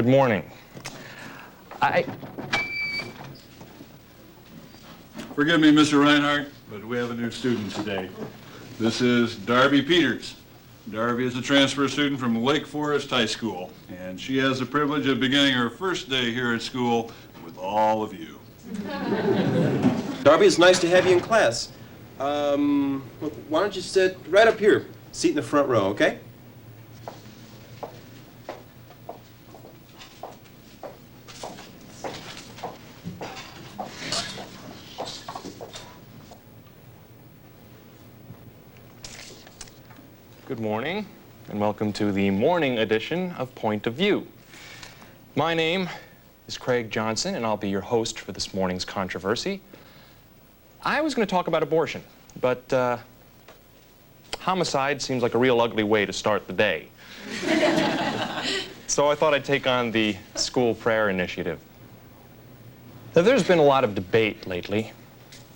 Good morning. Forgive me, Mr. Reinhardt, but we have a new student today. This is Darby Peters. Darby is a transfer student from Lake Forest High School, and she has the privilege of beginning her first day here at school with all of you. Darby, it's nice to have you in class. Look, why don't you sit right up here, seat in the front row, okay? Good morning, and welcome to the morning edition of Point of View. My name is Craig Johnson, and I'll be your host for this morning's controversy. I was going to talk about abortion, but homicide seems like a real ugly way to start the day. So I thought I'd take on the school prayer initiative. Now, there's been a lot of debate lately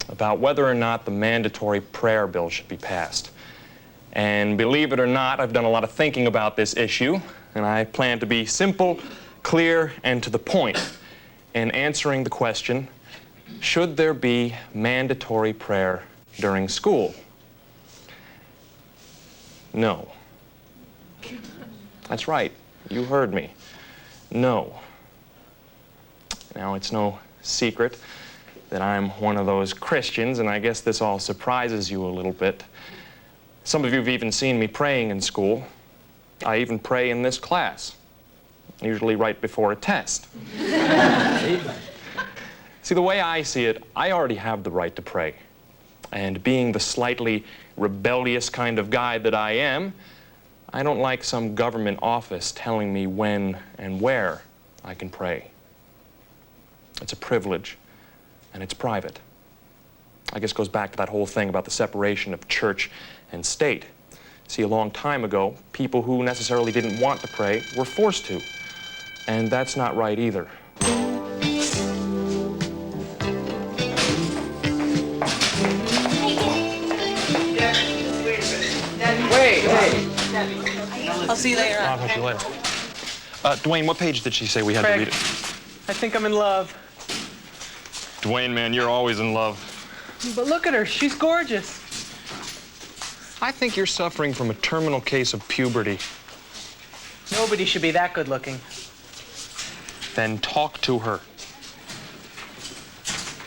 about whether or not the mandatory prayer bill should be passed. And believe it or not, I've done a lot of thinking about this issue, and I plan to be simple, clear, and to the point in answering the question, should there be mandatory prayer during school? No. That's right. You heard me. No. Now, it's no secret that I'm one of those Christians, and I guess this all surprises you a little bit. Some of you have even seen me praying in school. I even pray in this class, usually right before a test. See, the way I see it, I already have the right to pray. And being the slightly rebellious kind of guy that I am, I don't like some government office telling me when and where I can pray. It's a privilege, and it's private. I guess it goes back to that whole thing about the separation of church and state. See, a long time ago, people who necessarily didn't want to pray were forced to. And that's not right either. Wait, hey. I'll see you later I'll talk to you later. Dwayne, what page did she say we had Craig, to read it? I think I'm in love. Dwayne, man, you're always in love. But look at her, she's gorgeous. I think you're suffering from a terminal case of puberty. Nobody should be that good looking. Then talk to her.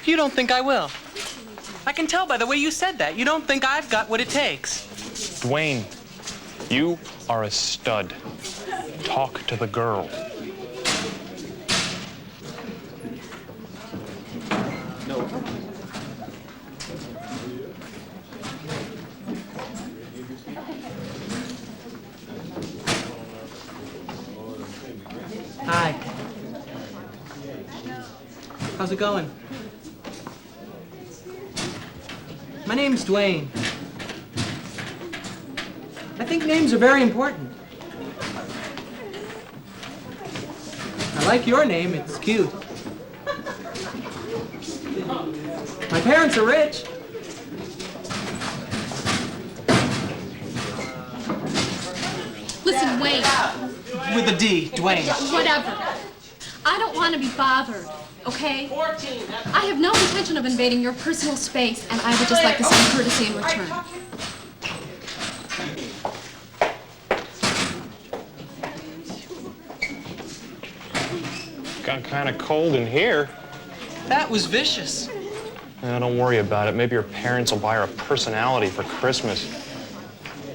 You don't think I will? I can tell by the way you said that. You don't think I've got what it takes. Dwayne, you are a stud. Talk to the girl. No. Hi. How's it going? My name's Dwayne. I think names are very important. I like your name, it's cute. My parents are rich. Listen, Wayne. With a D, Dwayne. Whatever. I don't want to be bothered, okay? I have no intention of invading your personal space, and I would just like the same courtesy in return. Got kind of cold in here. That was vicious. Don't worry about it. Maybe her parents will buy her a personality for Christmas.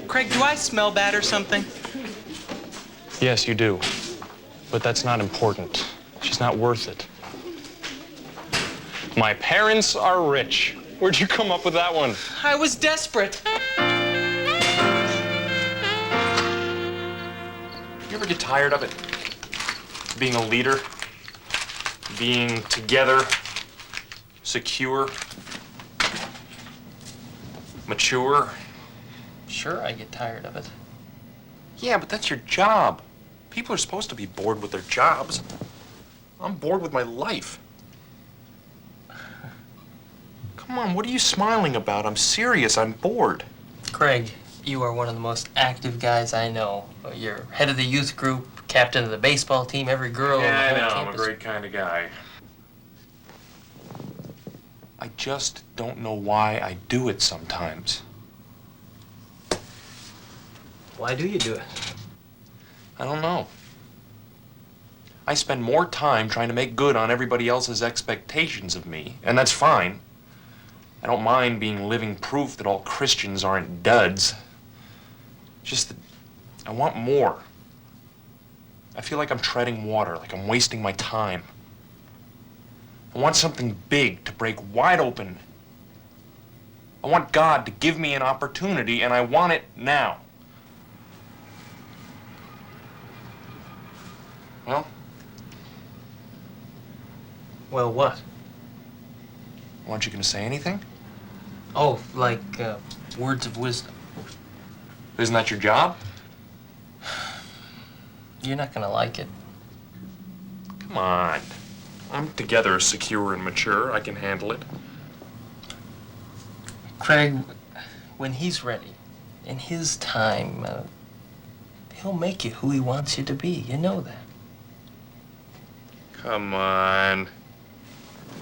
Craig, do I smell bad or something? Yes, you do. But that's not important. She's not worth it. My parents are rich. Where'd you come up with that one? I was desperate. You ever get tired of it? Being a leader? Being together? Secure? Mature? Sure, I get tired of it. Yeah, but that's your job. People are supposed to be bored with their jobs. I'm bored with my life. Come on, what are you smiling about? I'm serious, I'm bored. Craig, you are one of the most active guys I know. You're head of the youth group, captain of the baseball team, every girl on the Yeah, I whole know. I'm a campus. great kind of guy. I just don't know why I do it sometimes. Why do you do it? I don't know. I spend more time trying to make good on everybody else's expectations of me, and that's fine. I don't mind being living proof that all Christians aren't duds. Just that I want more. I feel like I'm treading water, like I'm wasting my time. I want something big to break wide open. I want God to give me an opportunity, and I want it now. Well, Well, what? aren't you going to say anything? Oh, like words of wisdom. Isn't that your job? You're not gonna like it. Come on. I'm together, secure and mature. I can handle it. Craig, when he's ready, in his time, he'll make you who he wants you to be. You know that. Come on.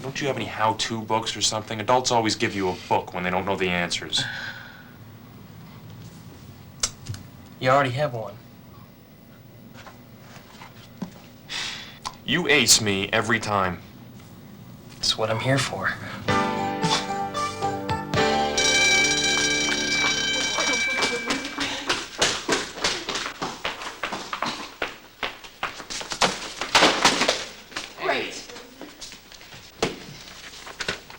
Don't you have any how-to books or something? Adults always give you a book when they don't know the answers. You already have one. You ace me every time. That's what I'm here for.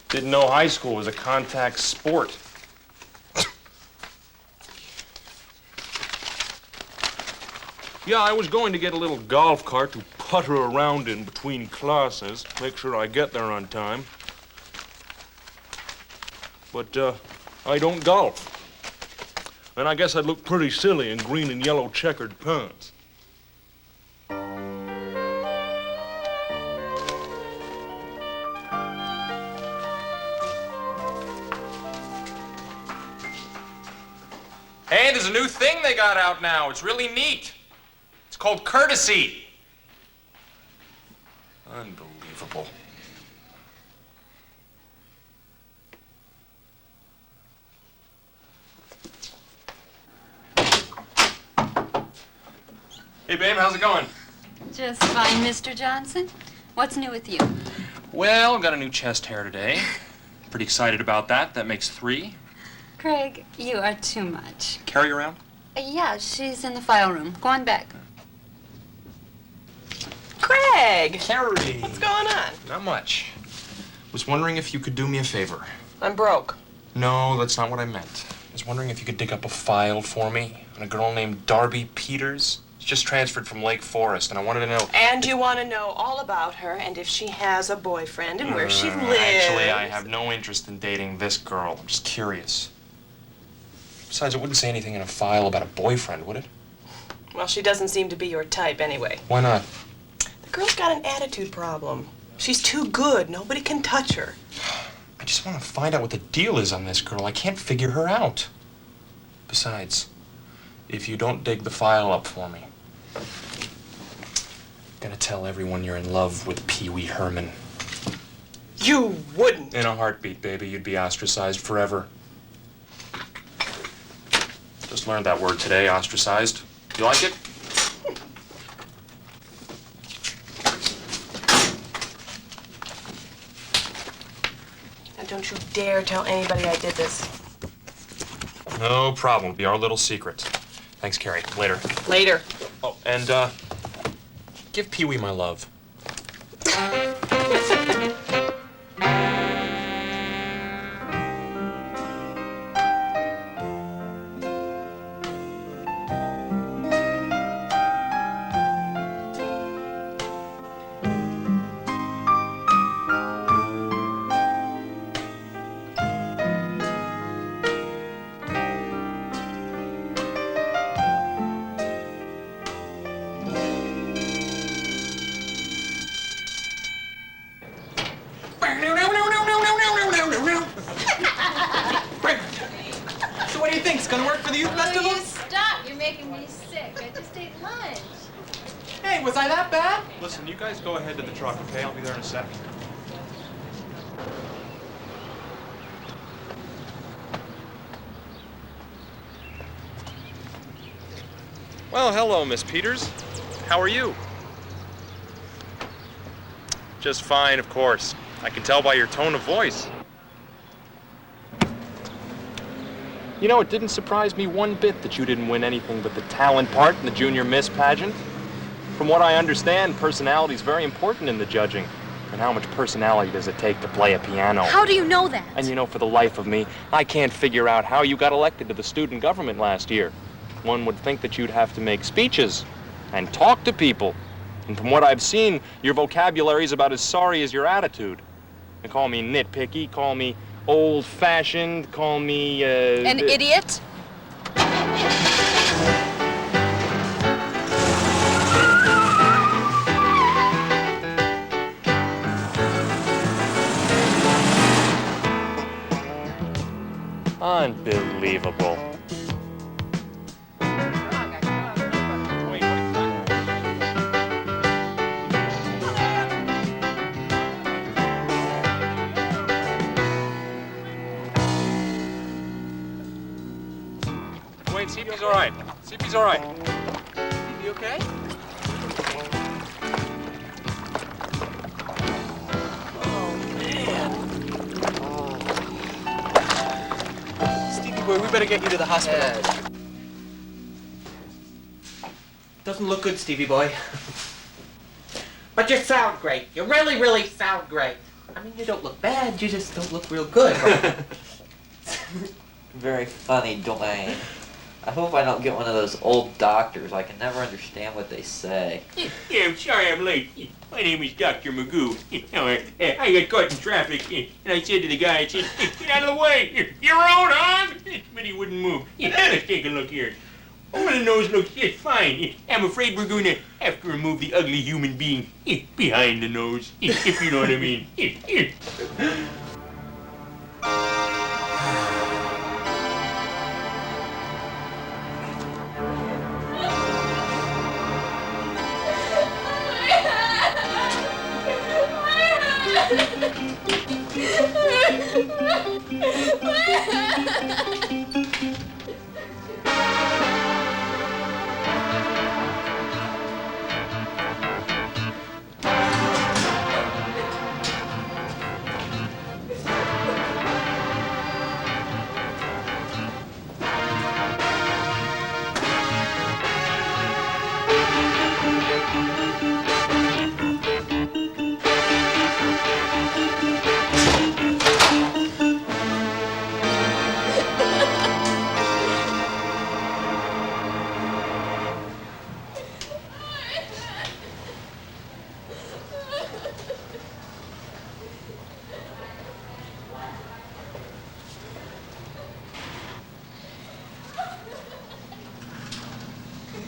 Didn't know high school was a contact sport. Yeah, I was going to get a little golf cart to putter around in between classes, make sure I get there on time. But, I don't golf. And I guess I'd look pretty silly in green and yellow checkered pants. Hey, there's a new thing they got out now. It's really neat. It's called courtesy. Unbelievable. Hey, babe, how's it going? Just fine, Mr. Johnson. What's new with you? Well, got a new chest hair today. Pretty excited about that. That makes 3. Craig, you are too much. Carry around? Yeah, she's in the file room. Go on back. Craig! Carrie! What's going on? Not much. Was wondering if you could do me a favor. I'm broke. No, that's not what I meant. I was wondering if you could dig up a file for me on a girl named Darby Peters. She's just transferred from Lake Forest, and I wanted to know... And you want to know all about her and if she has a boyfriend and where she lives. Actually, I have no interest in dating this girl. I'm just curious. Besides, it wouldn't say anything in a file about a boyfriend, would it? Well, she doesn't seem to be your type anyway. Why not? The girl's got an attitude problem. She's too good. Nobody can touch her. I just want to find out what the deal is on this girl. I can't figure her out. Besides, if you don't dig the file up for me, I'm gonna tell everyone you're in love with Pee Wee Herman. You wouldn't. In a heartbeat, baby. You'd be ostracized forever. Just learned that word today, ostracized. You like it? And don't you dare tell anybody I did this. No problem. It'll be our little secret. Thanks, Carrie. Later. Later. Oh, and, give Pee Wee my love. So what do you think? It's gonna work for the youth Will festival? you stop? You're making me sick. I just ate lunch. was I that bad? Listen, you guys go ahead to the truck, okay? I'll be there in a sec. Well, hello, Miss Peters. How are you? Just fine, of course. I can tell by your tone of voice. You know, it didn't surprise me one bit that you didn't win anything but the talent part in the Junior Miss pageant. From what I understand, personality is very important in the judging. And how much personality does it take to play a piano? How do you know that? And you know, for the life of me, I can't figure out how you got elected to the student government last year. One would think that you'd have to make speeches and talk to people. And from what I've seen, your vocabulary's about as sorry as your attitude. And call me nitpicky, call me old-fashioned, call me, An idiot? Unbelievable. Wait, CP's all right. CP's all right. You okay? Stevie boy, we better get you to the hospital. Doesn't look good, Stevie boy. But you sound great. You really, really sound great. I mean, you don't look bad, you just don't look real good. Very funny, Dwayne. I hope I don't get one of those old doctors. I can never understand what they say. Yeah, I'm sorry I'm late. My name is Dr. Magoo. I got caught in traffic, and I said to the guy, I said, get out of the way. Your own, huh? But he wouldn't move. Let's take a look here. Oh, the nose looks just fine. I'm afraid we're going to have to remove the ugly human being behind the nose, if you know what I mean.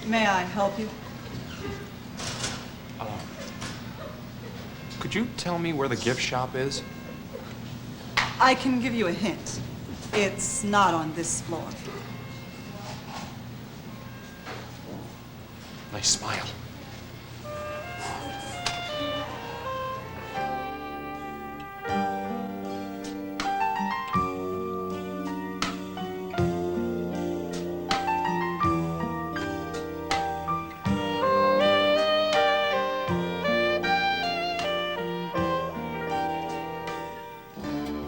May I help you? Could you tell me where the gift shop is? I can give you a hint. It's not on this floor. Nice smile.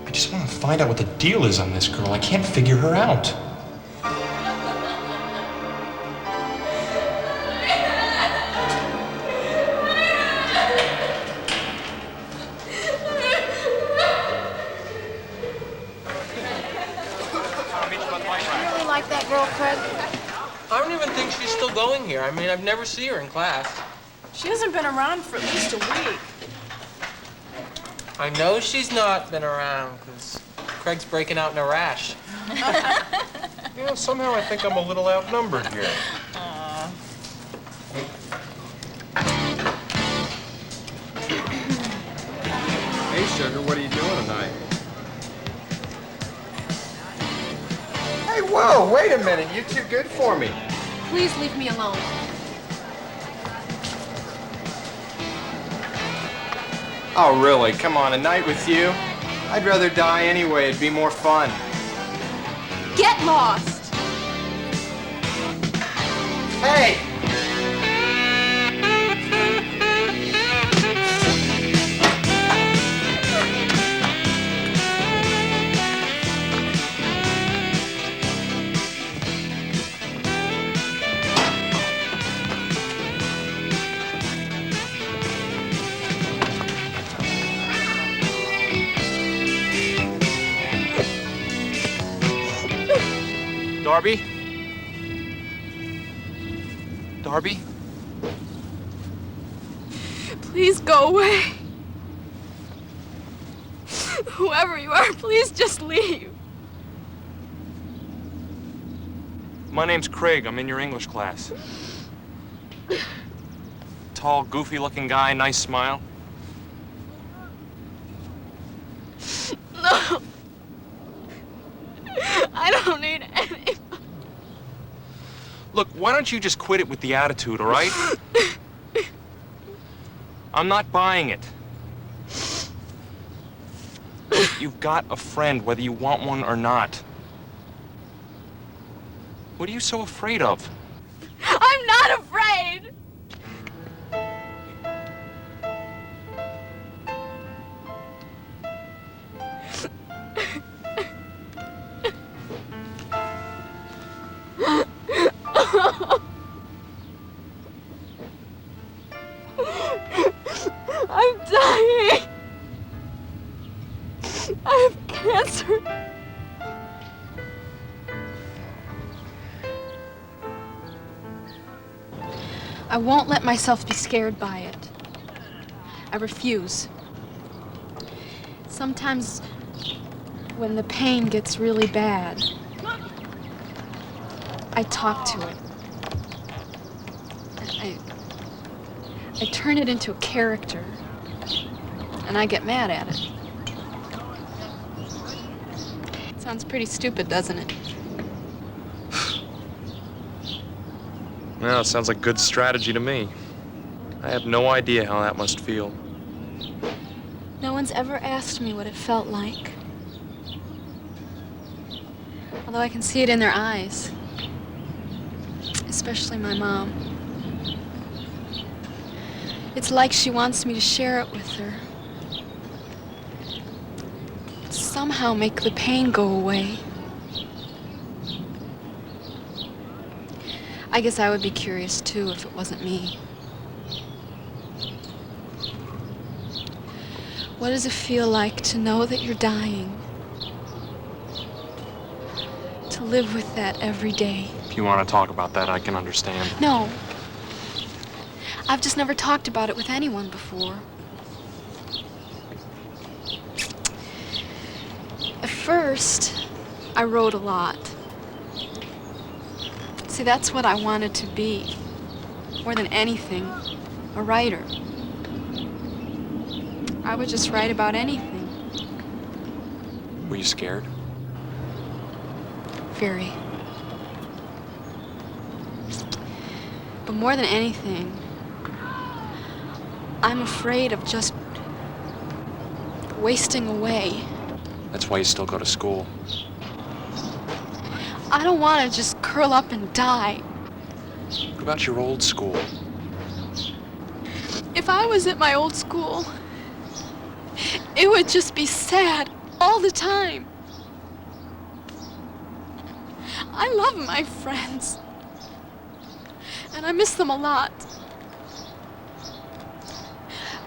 I just want to find out what the deal is on this girl. I can't figure her out. You really like that girl, Craig? I don't even think she's still going here. I mean, I've never seen her in class. She hasn't been around for at least a week. I know she's not been around, because Craig's breaking out in a rash. You know, somehow I think I'm a little outnumbered here. Hey, sugar, what are you doing tonight? Hey, whoa, wait a minute. You're too good for me. Please leave me alone. Oh, really? Come on, a night with you? I'd rather die anyway. It'd be more fun. Get lost! Hey! Darby? Darby? Please go away. Whoever you are, please just leave. My name's Craig. I'm in your English class. Tall, goofy-looking guy, nice smile. No. I don't need any. Look, why don't you just quit it with the attitude, all right? I'm not buying it. Look, you've got a friend, whether you want one or not. What are you so afraid of? I'm not afraid. I'm dying. I have cancer. I won't let myself be scared by it. I refuse. Sometimes when the pain gets really bad, I talk to it. I turn it into a character, and I get mad at it. Sounds pretty stupid, doesn't it? Well, it sounds like good strategy to me. I have no idea how that must feel. No one's ever asked me what it felt like. Although I can see it in their eyes. Especially my mom. It's like she wants me to share it with her. Somehow make the pain go away. I guess I would be curious too if it wasn't me. What does it feel like to know that you're dying? To live with that every day? If you want to talk about that, I can understand. No. I've just never talked about it with anyone before. At first, I wrote a lot. See, that's what I wanted to be. More than anything, a writer. I would just write about anything. Were you scared? Very. But more than anything, I'm afraid of just wasting away. That's why you still go to school. I don't want to just curl up and die. What about your old school? If I was at my old school, it would just be sad all the time. I love my friends, and I miss them a lot.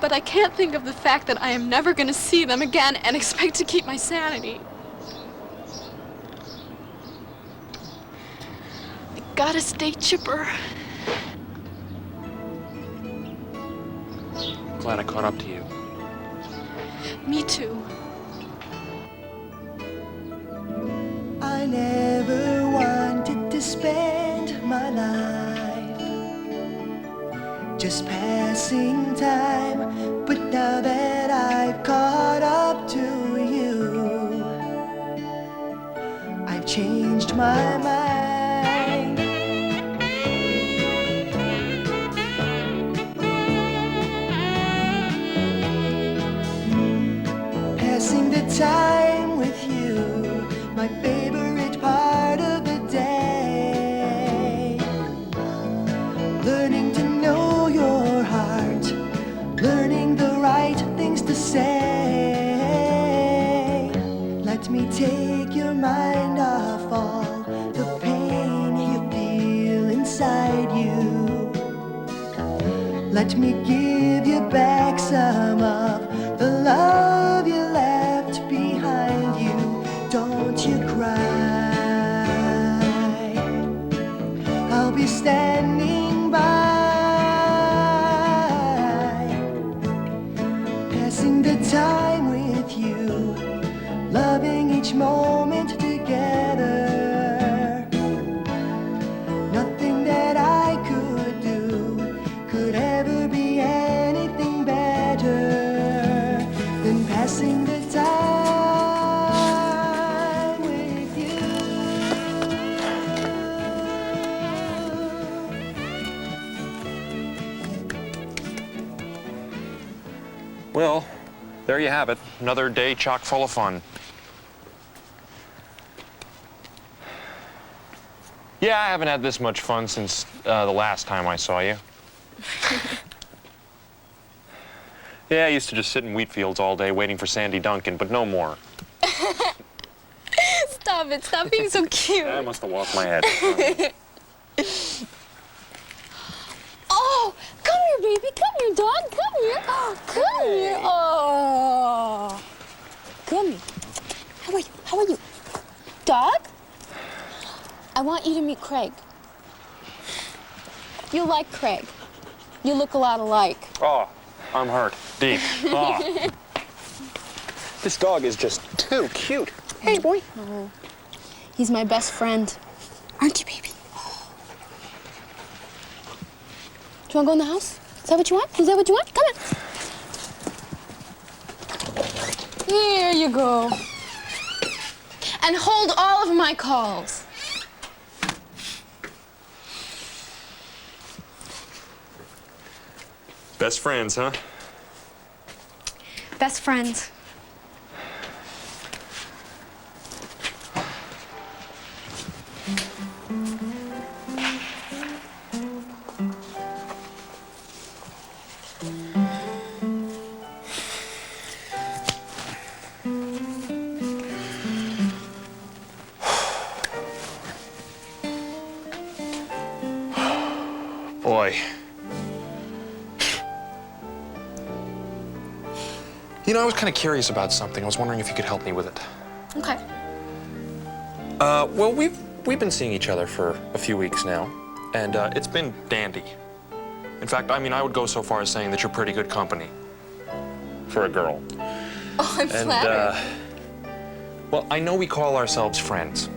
But I can't think of the fact that I am never going to see them again and expect to keep my sanity. I gotta stay chipper. Glad I caught up to you. Me too. I never wanted to spend my life just passing time, but now that I've caught up to you, I've changed my mind. time with you, my favorite part of the day. Learning to know your heart, learning the right things to say. Let me take your mind off all the pain you feel inside you. Let me give you back some of the love you left behind you. Don't you cry. I'll be standing by, passing the time with you, loving each moment together. Nothing that I could do could ever be anything better than passing the time with you. Well, there you have it. Another day chock full of fun. Yeah, I haven't had this much fun since the last time I saw you. Yeah, I used to just sit in wheat fields all day waiting for Sandy Duncan, but no more. Stop it. Stop being so cute. I must have lost my head. Oh, come here, baby. Come here, dog. Come here. Oh, come here. Oh. Come here. How are you? How are you? Dog? I want you to meet Craig. You'll like Craig. You look a lot alike. Oh, I'm hurt. Deep. Oh. This dog is just too cute. Hey, boy. Oh, he's my best friend. Aren't you, baby? Do you want to go in the house? Is that what you want? Is that what you want? Come on. Here you go. And hold all of my calls. Best friends, huh? Best friends. Boy. You know, I was kind of curious about something. I was wondering if you could help me with it. Okay. Well, we've been seeing each other for a few weeks now, and it's been dandy. In fact, I mean, I would go so far as saying that you're pretty good company for a girl. Oh, I'm flattered. Well, I know we call ourselves friends.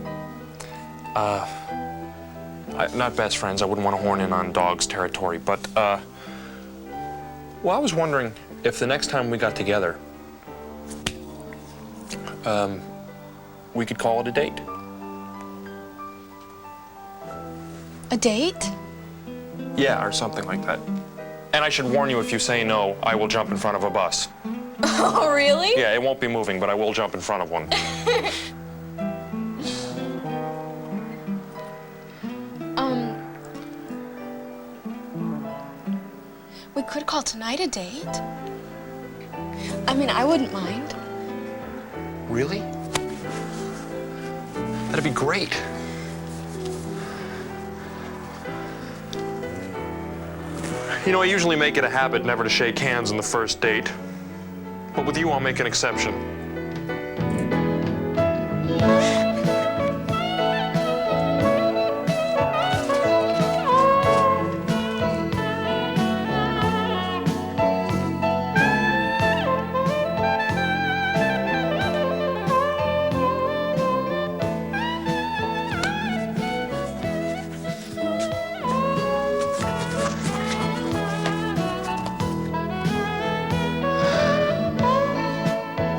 Not best friends. I wouldn't want to horn in on dog's territory, but, well, I was wondering if the next time we got together, we could call it a date. A date? Yeah, or something like that. And I should warn you, if you say no, I will jump in front of a bus. Oh, really? Yeah, it won't be moving, but I will jump in front of one. We could call tonight a date. I mean, I wouldn't mind. Really? That'd be great. You know, I usually make it a habit never to shake hands on the first date. But with you, I'll make an exception.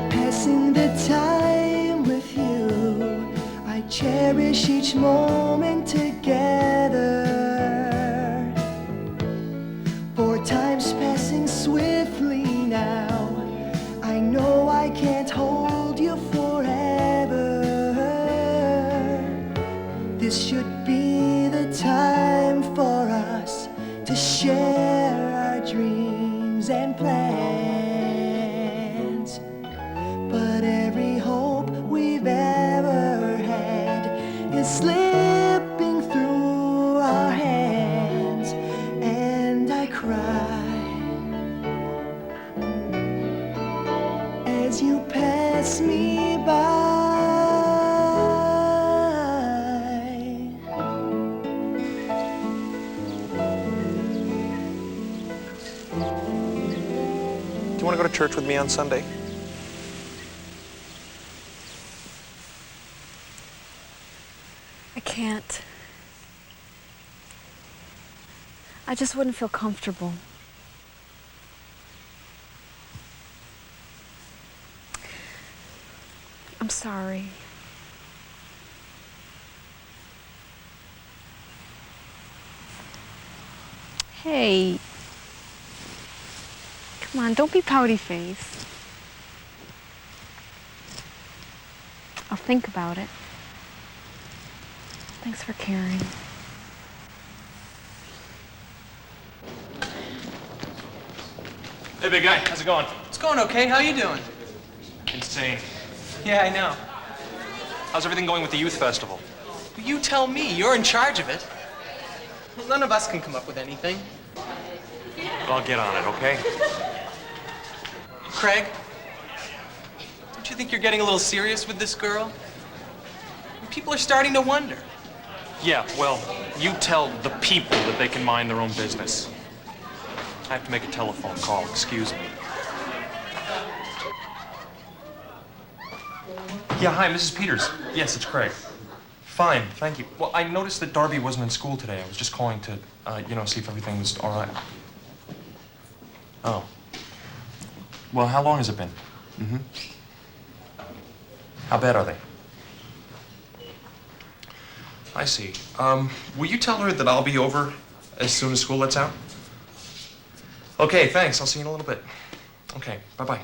Passing the time with you, I cherish each moment together. For time's passing swiftly now, I know I can't hold you me by. Do you want to go to church with me on Sunday? I can't. I just wouldn't feel comfortable. I'm sorry. Hey. Come on, don't be pouty face. I'll think about it. Thanks for caring. Hey, big guy, how's it going? It's going okay. How you doing? Insane. Yeah, I know. How's everything going with the youth festival? You tell me. You're in charge of it. Well, none of us can come up with anything. I'll get on it, okay? Craig, don't you think you're getting a little serious with this girl? People are starting to wonder. Yeah, well, you tell the people that they can mind their own business. I have to make a telephone call, excuse me. Yeah, hi, Mrs. Peters. Yes, it's Craig. Fine, thank you. Well, I noticed that Darby wasn't in school today. I was just calling to, see if everything was all right. Oh. Well, how long has it been? Mm-hmm. How bad are they? I see. Will you tell her that I'll be over as soon as school lets out? Okay, thanks. I'll see you in a little bit. Okay, bye-bye.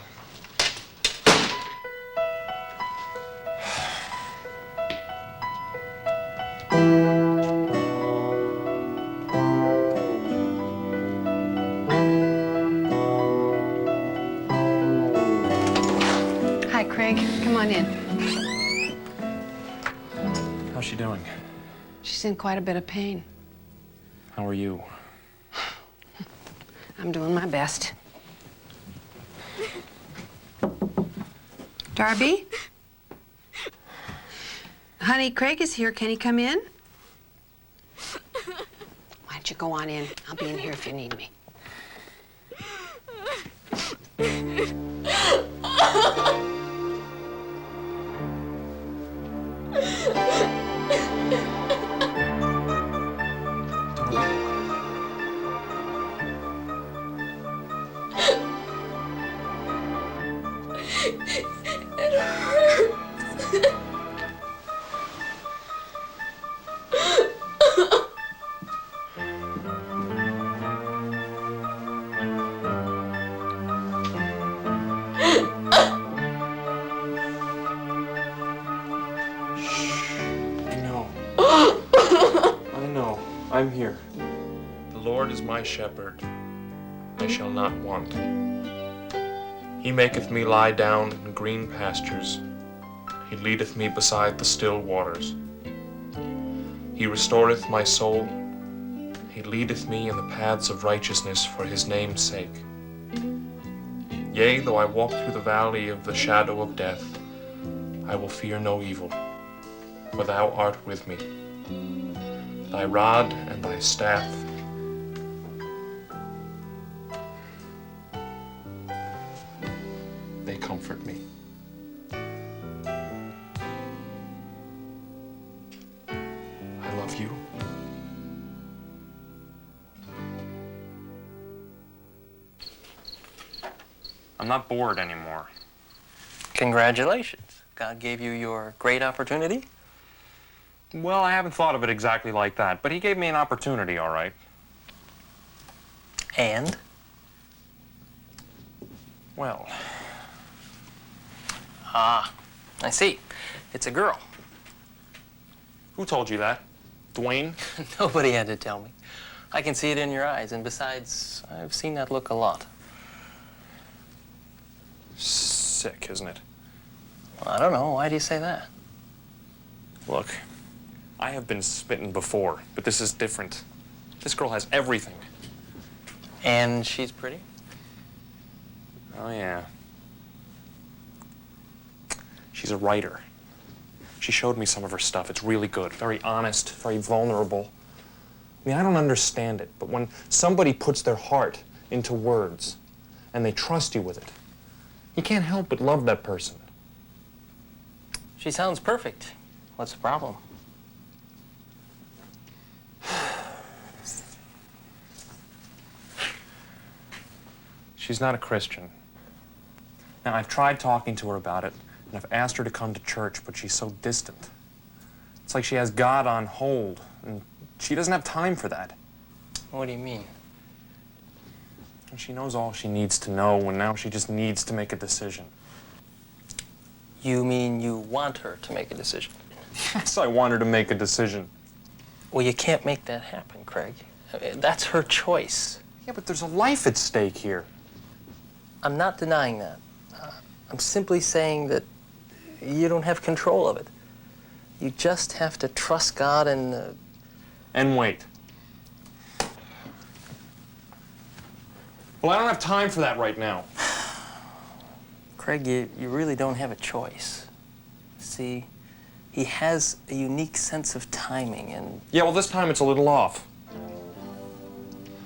Hi, Craig. Come on in. How's she doing? She's in quite a bit of pain. How are you? I'm doing my best. Darby? Honey, Craig is here. Can he come in? Why don't you go on in? I'll be in here if you need me. It hurts. I know. I'm here. The Lord is my shepherd. I shall not want. He maketh me lie down in green pastures. He leadeth me beside the still waters. He restoreth my soul. He leadeth me in the paths of righteousness for his name's sake. Yea, though I walk through the valley of the shadow of death, I will fear no evil, for thou art with me. Thy rod and thy staff, they comfort me. I love you. I'm not bored anymore. Congratulations. God gave you your great opportunity. Well, I haven't thought of it exactly like that, but he gave me an opportunity, all right. And? Well. Ah, I see. It's a girl. Who told you that? Dwayne? Nobody had to tell me. I can see it in your eyes, and besides, I've seen that look a lot. Sick, isn't it? Well, I don't know. Why do you say that? Look, I have been smitten before, but this is different. This girl has everything. And she's pretty? Oh, yeah. She's a writer. She showed me some of her stuff. It's really good, very honest, very vulnerable. I mean, I don't understand it, but when somebody puts their heart into words and they trust you with it, you can't help but love that person. She sounds perfect. What's the problem? She's not a Christian. Now, I've tried talking to her about it, and I've asked her to come to church, but she's so distant. It's like she has God on hold, and she doesn't have time for that. What do you mean? And she knows all she needs to know, and now she just needs to make a decision. You mean you want her to make a decision? Yes, I want her to make a decision. Well, you can't make that happen, Craig. That's her choice. Yeah, but there's a life at stake here. I'm not denying that. I'm simply saying that you don't have control of it. You just have to trust God and... And wait. Well, I don't have time for that right now. Craig, you really don't have a choice. See, he has a unique sense of timing and... Yeah, well, this time it's a little off.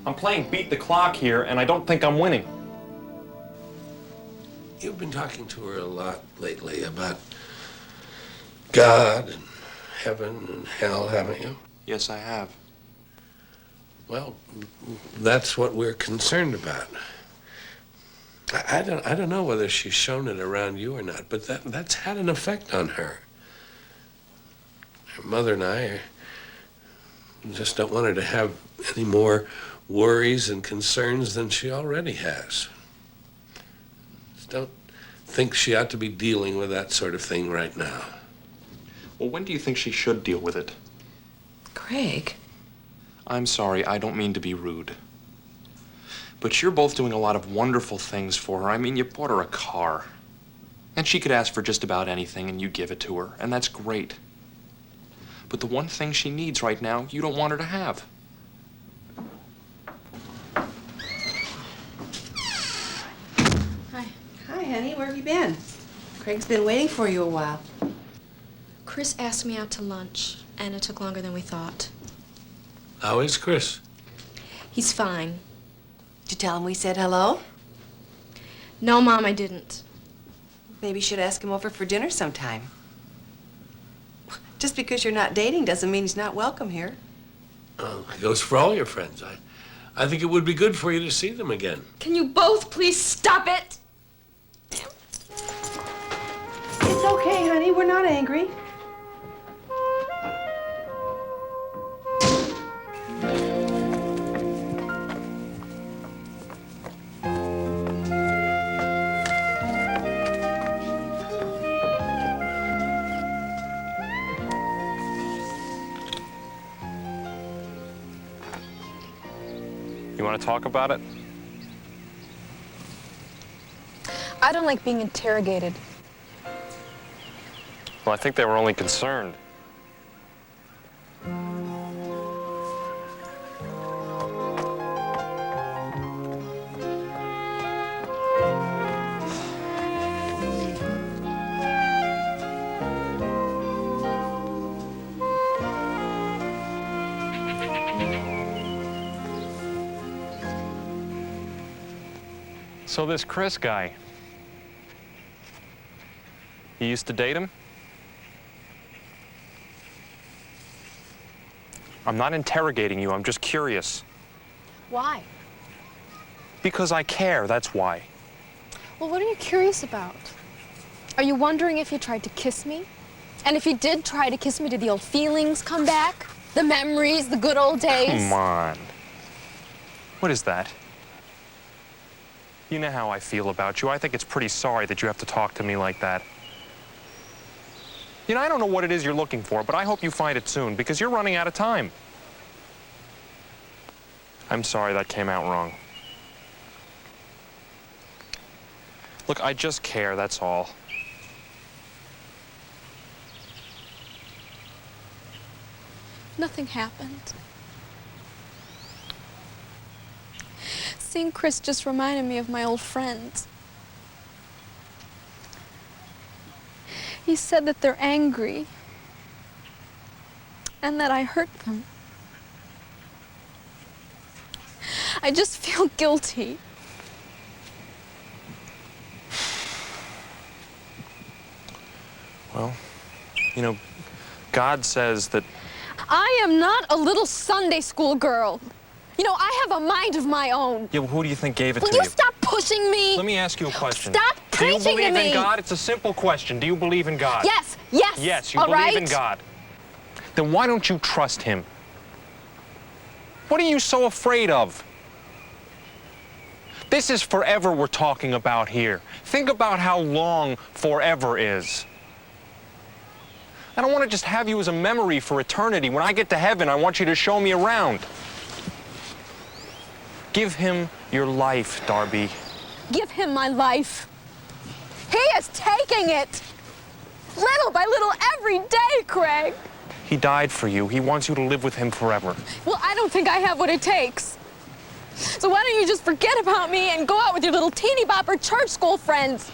I'm playing beat the clock here, and I don't think I'm winning. You've been talking to her a lot lately about God and heaven and hell, haven't you? Yes, I have. Well, that's what we're concerned about. I don't know whether she's shown it around you or not, but that's had an effect on her. Her mother and I just don't want her to have any more worries and concerns than she already has. Just don't think she ought to be dealing with that sort of thing right now. Well, when do you think she should deal with it? Craig. I'm sorry, I don't mean to be rude. But you're both doing a lot of wonderful things for her. I mean, you bought her a car. And she could ask for just about anything and you give it to her, and that's great. But the one thing she needs right now, you don't want her to have. Hi. Hi, honey. Where have you been? Craig's been waiting for you a while. Chris asked me out to lunch, and it took longer than we thought. How is Chris? He's fine. Did you tell him we said hello? No, Mom, I didn't. Maybe you should ask him over for dinner sometime. Just because you're not dating doesn't mean he's not welcome here. Oh, it goes for all your friends. I think it would be good for you to see them again. Can you both please stop it? It's okay, honey. We're not angry. You want to talk about it? I don't like being interrogated. Well, I think they were only concerned. So this Chris guy, you used to date him? I'm not interrogating you, I'm just curious. Why? Because I care, that's why. Well, what are you curious about? Are you wondering if he tried to kiss me? And if he did try to kiss me, did the old feelings come back? The memories, the good old days? Come on. What is that? You know how I feel about you. I think it's pretty sorry that you have to talk to me like that. You know, I don't know what it is you're looking for, but I hope you find it soon, because you're running out of time. I'm sorry that came out wrong. Look, I just care, that's all. Nothing happened. Seeing Chris just reminded me of my old friends. He said that they're angry and that I hurt them. I just feel guilty. Well, you know, God says that... I am not a little Sunday school girl. You know, I have a mind of my own. Yeah, well, who do you think gave it to Will you? you stop pushing me? Let me ask you a question. Stop preaching to me! Do you believe in God? It's a simple question. Do you believe in God? Yes, yes. Yes, you all believe right? in God. Then why don't you trust Him? What are you so afraid of? This is forever we're talking about here. Think about how long forever is. I don't want to just have you as a memory for eternity. When I get to heaven, I want you to show me around. Give Him your life, Darby. Give him my life. He is taking it. Little by little every day, Craig. He died for you. He wants you to live with Him forever. Well, I don't think I have what it takes. So why don't you just forget about me and go out with your little teeny bopper church school friends?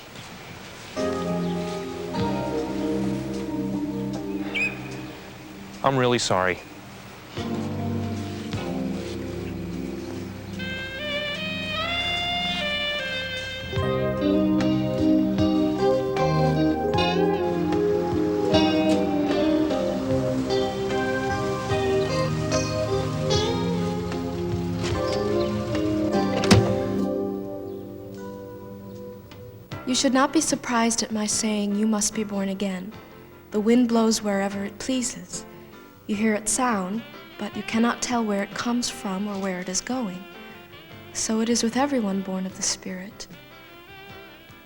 I'm really sorry. You should not be surprised at my saying you must be born again. The wind blows wherever it pleases. You hear its sound, but you cannot tell where it comes from or where it is going. So it is with everyone born of the Spirit.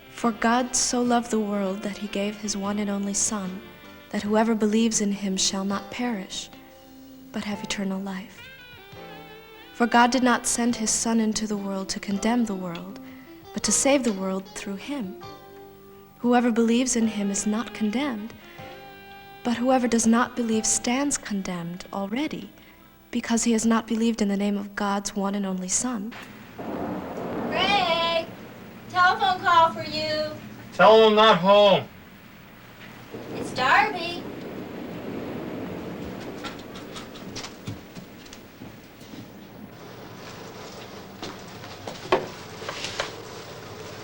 For God so loved the world that He gave His one and only Son, that whoever believes in Him shall not perish, but have eternal life. For God did not send His Son into the world to condemn the world, but to save the world through Him. Whoever believes in Him is not condemned, but whoever does not believe stands condemned already, because he has not believed in the name of God's one and only Son. Greg, telephone call for you. Tell him I'm not home. It's Darby.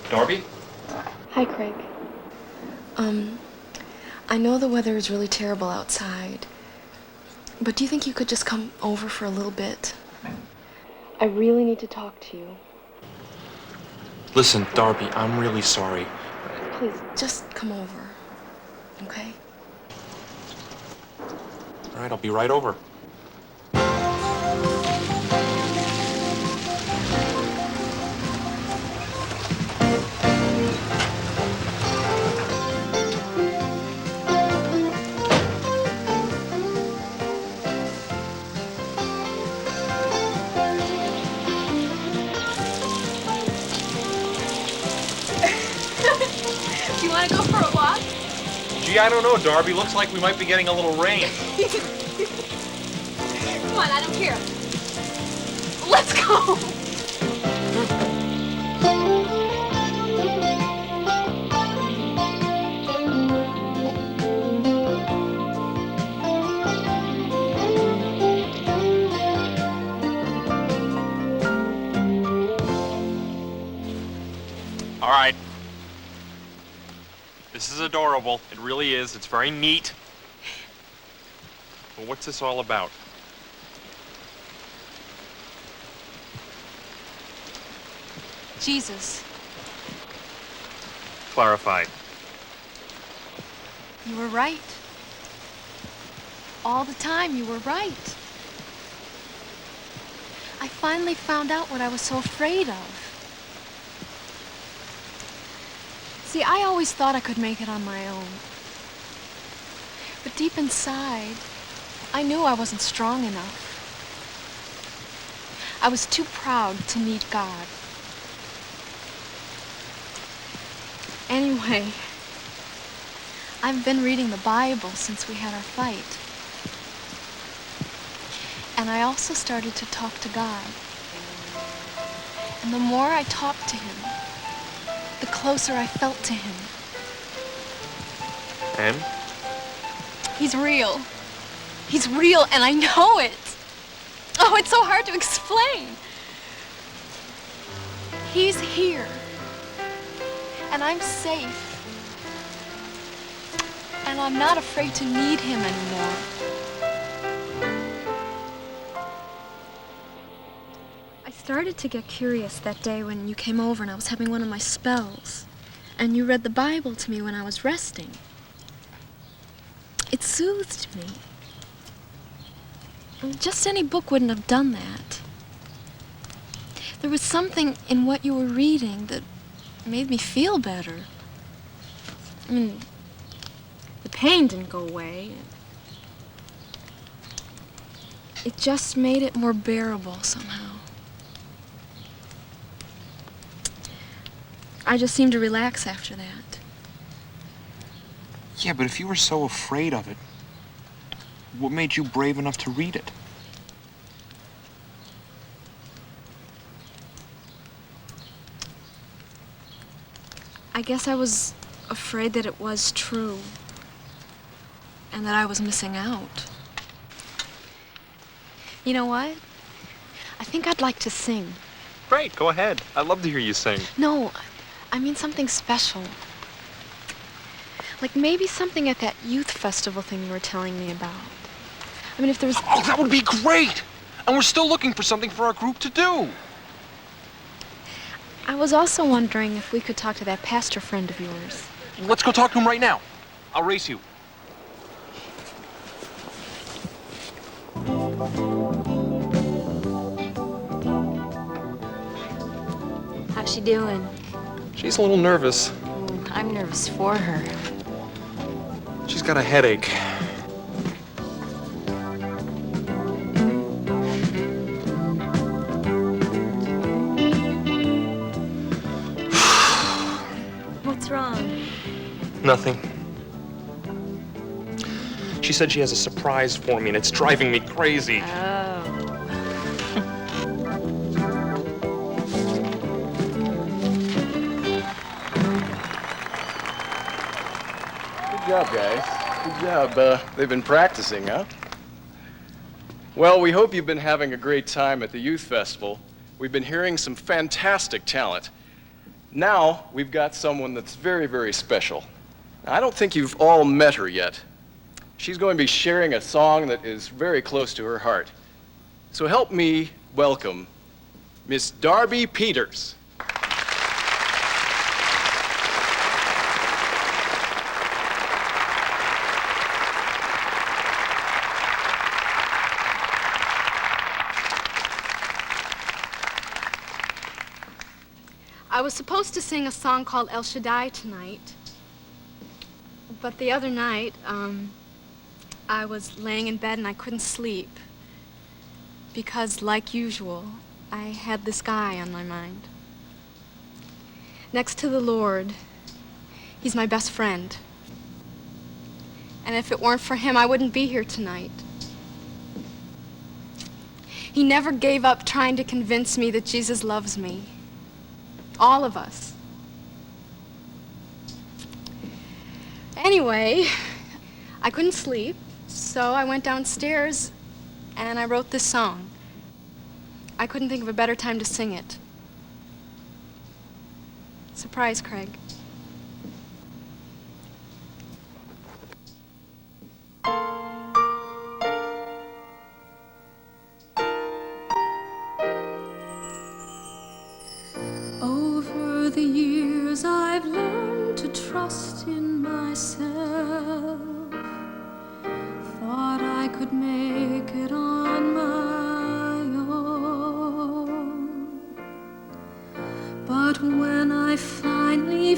Darby? Hi, Craig. I know the weather is really terrible outside, but do you think you could just come over for a little bit? I really need to talk to you. Listen, Darby, I'm really sorry. Please, just come over, okay? All right, I'll be right over. Do you want to go for a walk? Gee, I don't know, Darby. Looks like we might be getting a little rain. Come on, I don't care. Let's go. All right. This is adorable. It really is. It's very neat. But what's this all about? Jesus, Clarify. you were right. All the time, you were right. I finally found out what I was so afraid of. See, I always thought I could make it on my own. But deep inside, I knew I wasn't strong enough. I was too proud to need God. Anyway, I've been reading the Bible since we had our fight. And I also started to talk to God. And the more I talked to Him, the closer I felt to Him. And? He's real. He's real, and I know it. Oh, it's so hard to explain. He's here. And I'm safe. And I'm not afraid to need him anymore. I started to get curious that day when you came over and I was having one of my spells. And you read the Bible to me when I was resting. It soothed me. Just any book wouldn't have done that. There was something in what you were reading that made me feel better. I mean, the pain didn't go away. It just made it more bearable somehow. I just seemed to relax after that. Yeah, but if you were so afraid of it, what made you brave enough to read it? I guess I was afraid that it was true and that I was missing out. You know what? I think I'd like to sing. Great, go ahead. I'd love to hear you sing. No, I mean something special. Like maybe something at that youth festival thing you were telling me about. I mean, if there was... Oh, that would be great! And we're still looking for something for our group to do. I was also wondering if we could talk to that pastor friend of yours. Let's go talk to him right now. I'll race you. How's she doing? She's a little nervous. I'm nervous for her. She's got a headache. What's wrong? Nothing. She said she has a surprise for me, and it's driving me crazy. Oh. Good job, guys. Good job. They've been practicing, huh? Well, we hope you've been having a great time at the Youth Festival. We've been hearing some fantastic talent. Now, we've got someone that's very, very special. I don't think you've all met her yet. She's going to be sharing a song that is very close to her heart. So help me welcome Miss Darby Peters. I was supposed to sing a song called El Shaddai tonight. But the other night, I was laying in bed and I couldn't sleep. Because, like usual, I had this guy on my mind. Next to the Lord, he's my best friend. And if it weren't for him, I wouldn't be here tonight. He never gave up trying to convince me that Jesus loves me. All of us. Anyway, I couldn't sleep, so I went downstairs and I wrote this song. I couldn't think of a better time to sing it. Surprise, Craig. Over the years I've learned to trust in myself. Thought I could make it on my own. But when I finally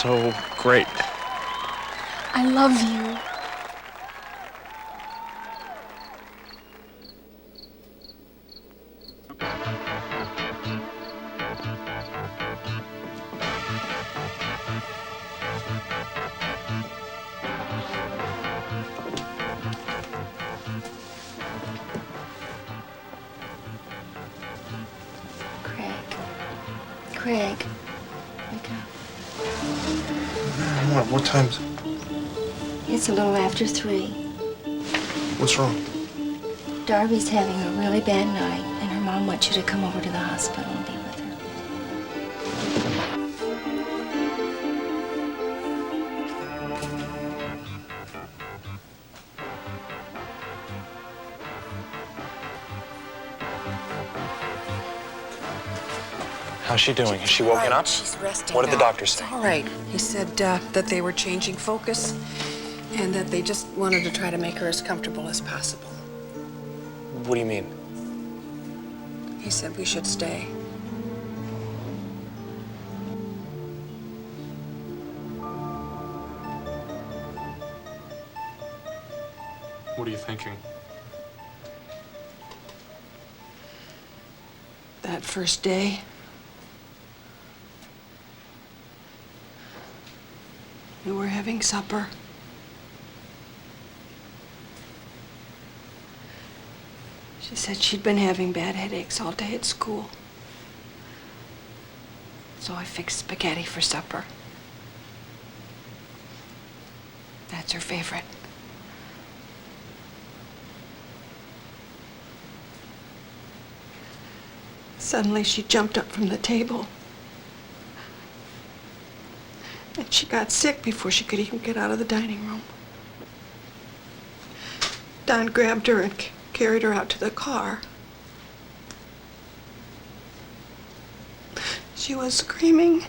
so great. I love you. Craig, wake up. What time's it? It's a little after 3. What's wrong? Darby's having a really bad night, and her mom wants you to come over to the hospital and be with her. How's she doing? Is she woken up? She's resting What did the now. doctor say? It's all right. He said that they were changing focus and that they just wanted to try to make her as comfortable as possible. What do you mean? He said we should stay. What are you thinking? That first day, we were having supper. She said she'd been having bad headaches all day at school. So I fixed spaghetti for supper. That's her favorite. Suddenly she jumped up from the table. And she got sick before she could even get out of the dining room. Don grabbed her and carried her out to the car. She was screaming.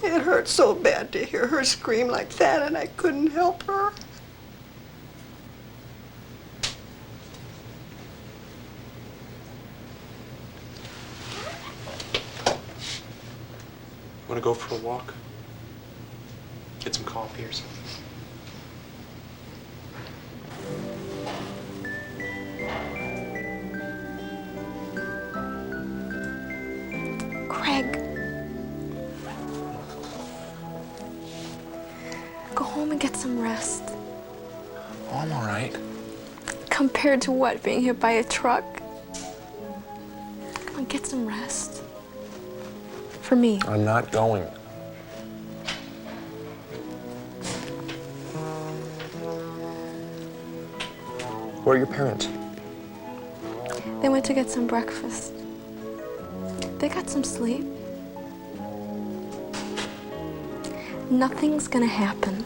It hurt so bad to hear her scream like that, and I couldn't help her. Want to go for a walk? Get some coffee or something? Craig. Go home and get some rest. Oh, I'm all right. Compared to what, being hit by a truck? Come on, get some rest. For me. I'm not going. Where are your parents? They went to get some breakfast. They got some sleep. Nothing's gonna happen.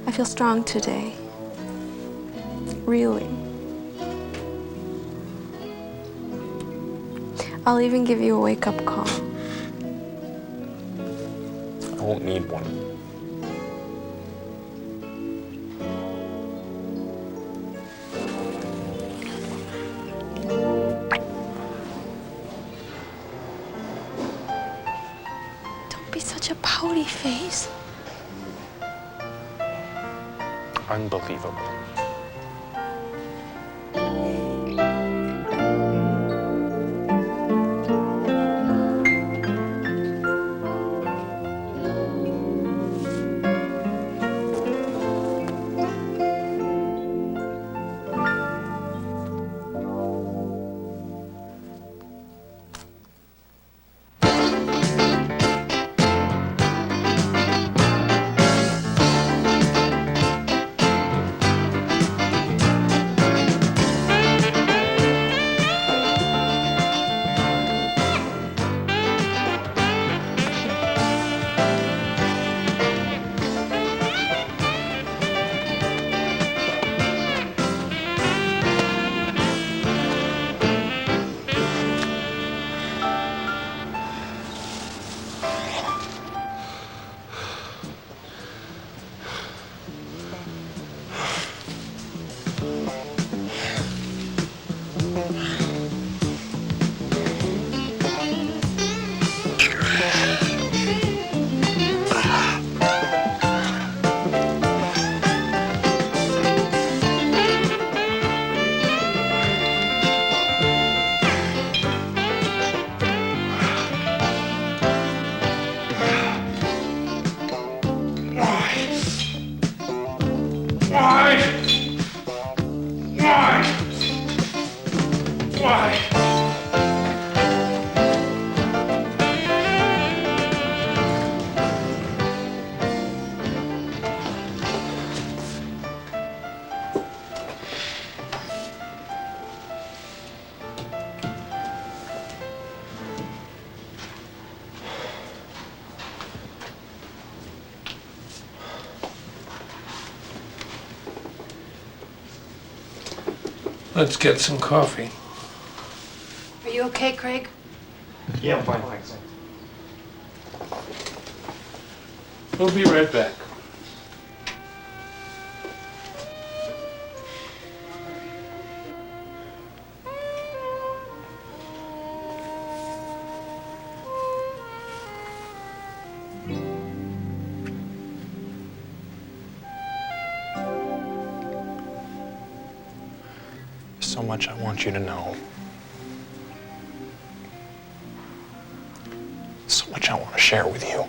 I feel strong today. Really. I'll even give you a wake-up call. I won't need one. Don't be such a pouty face. Unbelievable. Let's get some coffee. Are you okay, Craig? Yeah, I'm fine, thanks. We'll be right back. So much I want you to know. So much I want to share with you.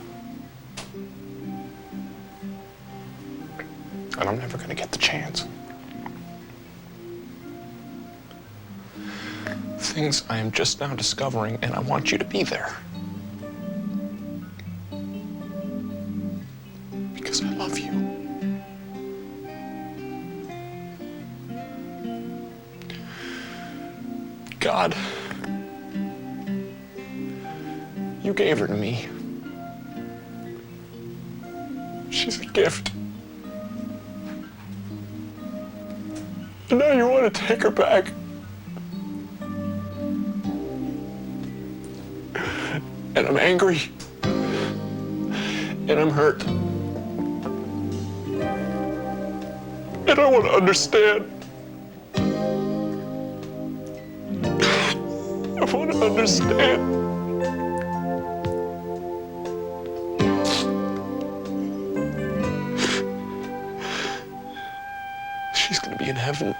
And I'm never going to get the chance. Things I am just now discovering, and I want you to be there. Because I love you. God, you gave her to me. She's a gift. And now you want to take her back. And I'm angry. And I'm hurt. And I want to understand. I want to understand. She's going to be in heaven.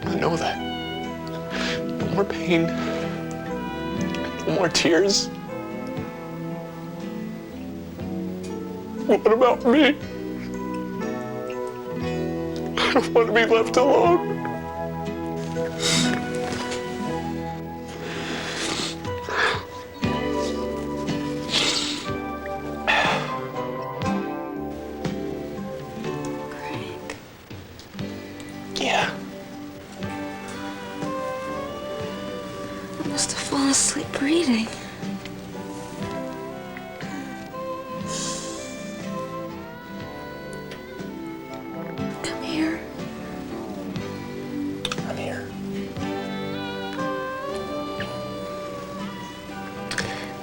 I know that. No more pain. No more tears. What about me? I don't want to be left alone. Yeah. I must have fallen asleep reading. Come here. I'm here.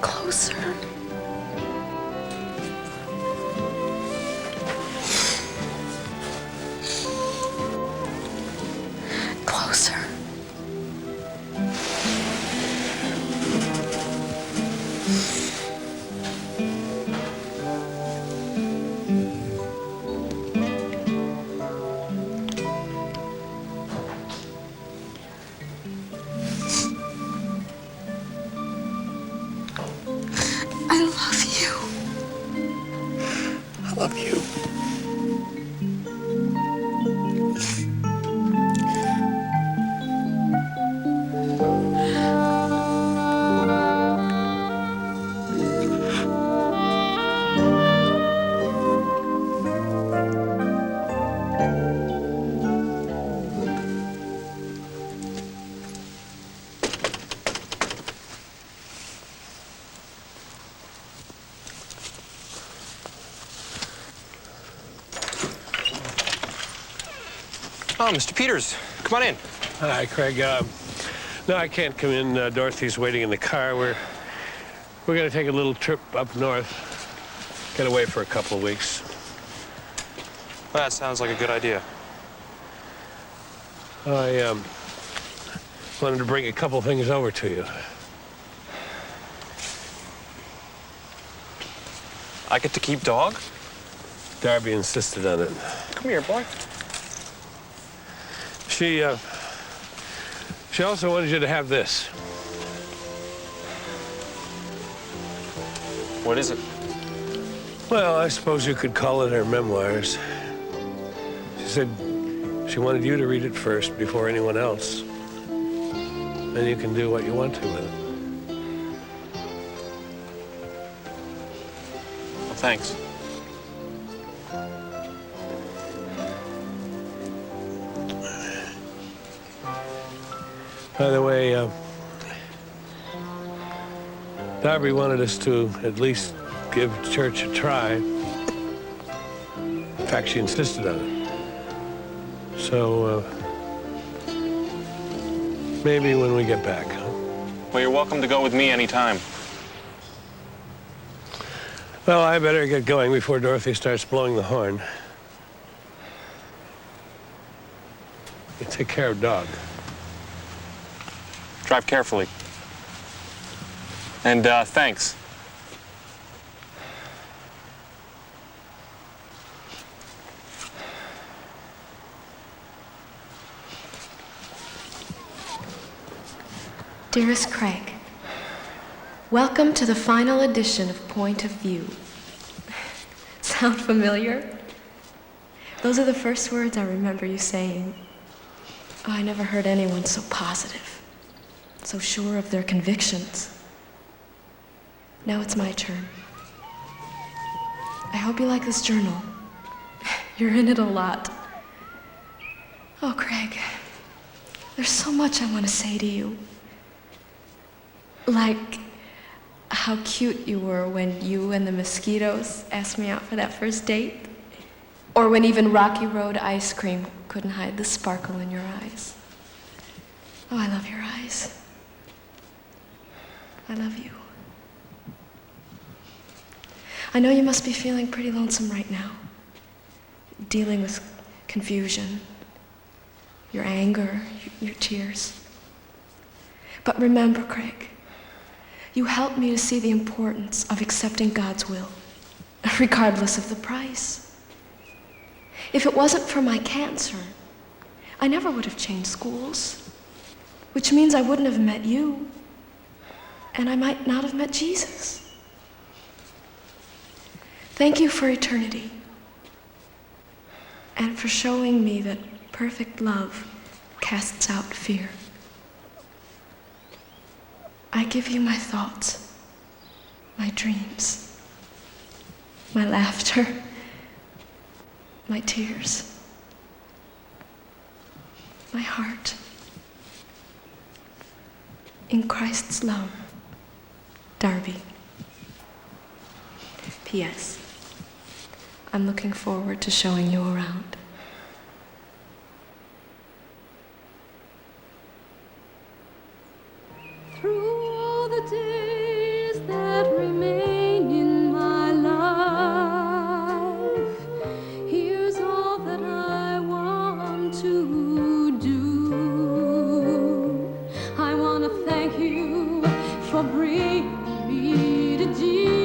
Closer. Closer. I love you. I love you. Oh, Mr. Peters, come on in. Hi, Craig. No, I can't come in. Dorothy's waiting in the car. We're going to take a little trip up north. Get away for a couple of weeks. Well, that sounds like a good idea. I wanted to bring a couple things over to you. I get to keep dog? Darby insisted on it. Come here, boy. She also wanted you to have this. What is it? Well, I suppose you could call it her memoirs. She said she wanted you to read it first before anyone else. Then you can do what you want to with it. Well, thanks. By the way, Darby wanted us to at least give church a try. In fact, she insisted on it. So maybe when we get back, huh? Well, you're welcome to go with me anytime. Well, I better get going before Dorothy starts blowing the horn. You take care of Dog. Drive carefully. And thanks. Dearest Craig, welcome to the final edition of Point of View. Sound familiar? Those are the first words I remember you saying. Oh, I never heard anyone so positive, so sure of their convictions. Now it's my turn. I hope you like this journal. You're in it a lot. Oh, Craig, there's so much I want to say to you. Like how cute you were when you and the mosquitoes asked me out for that first date. Or when even Rocky Road ice cream couldn't hide the sparkle in your eyes. Oh, I love your eyes. I love you. I know you must be feeling pretty lonesome right now, dealing with confusion, your anger, your tears. But remember, Craig, you helped me to see the importance of accepting God's will, regardless of the price. If it wasn't for my cancer, I never would have changed schools, which means I wouldn't have met you, and I might not have met Jesus. Thank you for eternity, and for showing me that perfect love casts out fear. I give you my thoughts, my dreams, my laughter, my tears, my heart. In Christ's love, Darby. P.S. I'm looking forward to showing you around. Through the days that remain in my life, here's all that I want to do. I want to thank you for bringing me to Jesus.